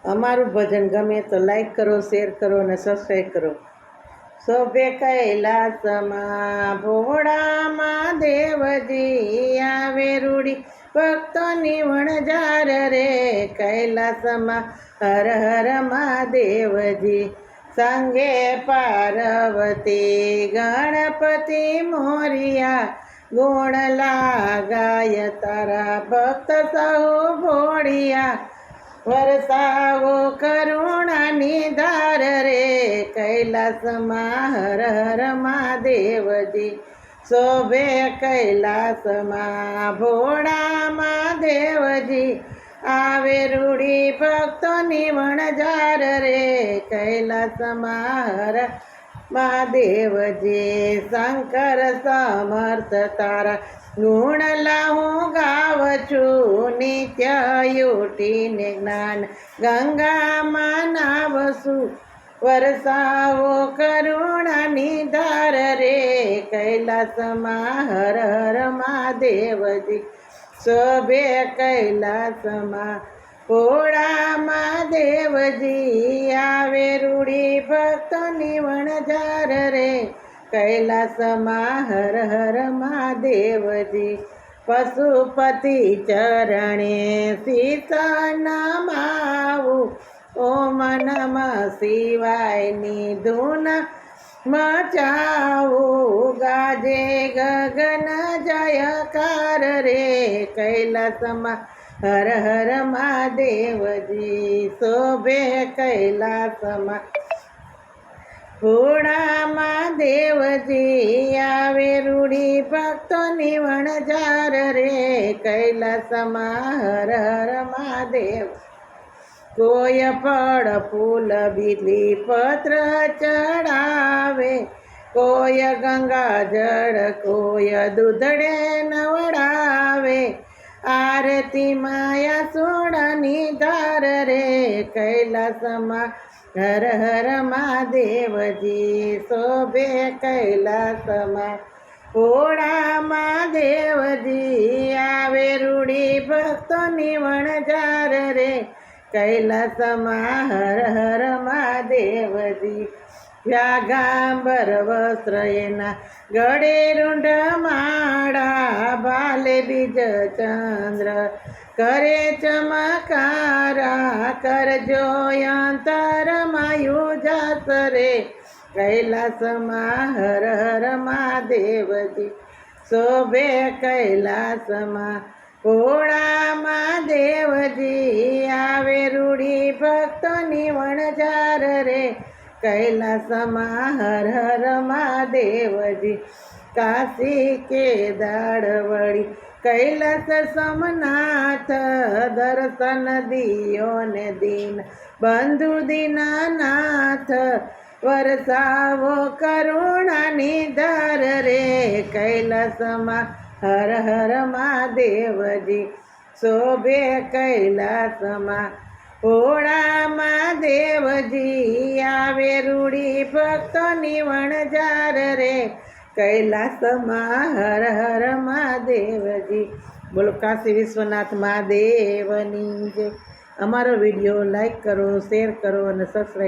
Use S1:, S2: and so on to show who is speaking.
S1: અમારું ભજન ગમે તો લાઈક કરો, શેર કરો અને સબસ્ક્રાઈબ કરો. શોભે કૈલાસમાં ભોળામાં દેવજી આવે રૂડી ભક્તોની વણઝાર રે. કૈલાસમાં હર હર મહાદેવજી સંગે પાર્વતી ગણપતિ મોરિયા ગુણ લાગાય તારા ભક્ત સહુ ભોળિયા. વરસાવો કરુણાની ધાર રે. કૈલાસમાં હર હર મહાદેવજી શોભે કૈલાસમાં ભોળામાં દેવજી આવે રૂડી ભક્તોની વણઝાર રે. કૈલાસમાં હર મહાદેવજી શંકર સમર્થ તારા ગુણ લાહું ગાવ છું. નિત્ય યુટીને જ્ઞાન ગંગામાં નાવશું. વરસાવો કરુણાની ધાર રે. કૈલાસમાં હર હર મહાદેવજી શોભે કૈલાસમાં ભોળામાં દેવજી આવે રૂડી ભક્તોની વણઝાર રે. કૈલાસમાં હર હર મહાદેવજી પશુપતિ ચરણે શીશ નમાવું. ઓમ નમઃ શિવાયની ધૂન મચાવું. ગાજે ગગન જયકાર રે. કૈલાસમાં હર હર મહાદેવજી શોભે કૈલાસમાં ભોળામાં દેવજી આવે રૂડી ભક્તોની વણઝાર રે. કૈલાસમાં હર હર મહાદેવ કોઈ ફળ ફૂલ બીલી પત્ર ચડાવે. કોઈ ગંગા જળ કોઈ દૂધડે નવડાવે. આરતી માયા સોળની ધાર રે. કૈલાસમાં હર હર મહાદેવજી શોભે કૈલાસમાં ભોળામાં દેવજી આવે રૂડી ભક્તોની વણઝાર રે. કૈલાસમાં હર હર મહાદેવજી વ્યાગાંબર વસ્ત્ર એના ગળે રૂંઢ માળા. ભાલે બીજ ચંદ્ર કરે ચમકારા. કરજો અંતરમાં યુજાસ રે. કૈલાસમાં હર હર મહાદેવજી શોભે કૈલાસમાં ભોળામાં દેવજી આવે રૂડી ભક્તોની વણઝાર રે. કૈલાસમાં હર હર મહાદેવજી કાશી કેદાર વળી કૈલાસ સોમનાથ. દર્શન દિયો ને દીન બંધુ દીનાનાથ. વરસાવો કરુણાની ધાર રે. કૈલાસમાં હર હર મહાદેવજી શોભે કૈલાસમાં ભોળામાં દેવજી આવે રૂડી ભક્તોની વણઝાર રે. કૈલાસમાં હર હર મહાદેવજી. બોલો કાશી વિશ્વનાથ મહાદેવની જય. અમારો વિડીયો લાઈક કરો, શેર કરો અને સબસ્ક્રાઈબ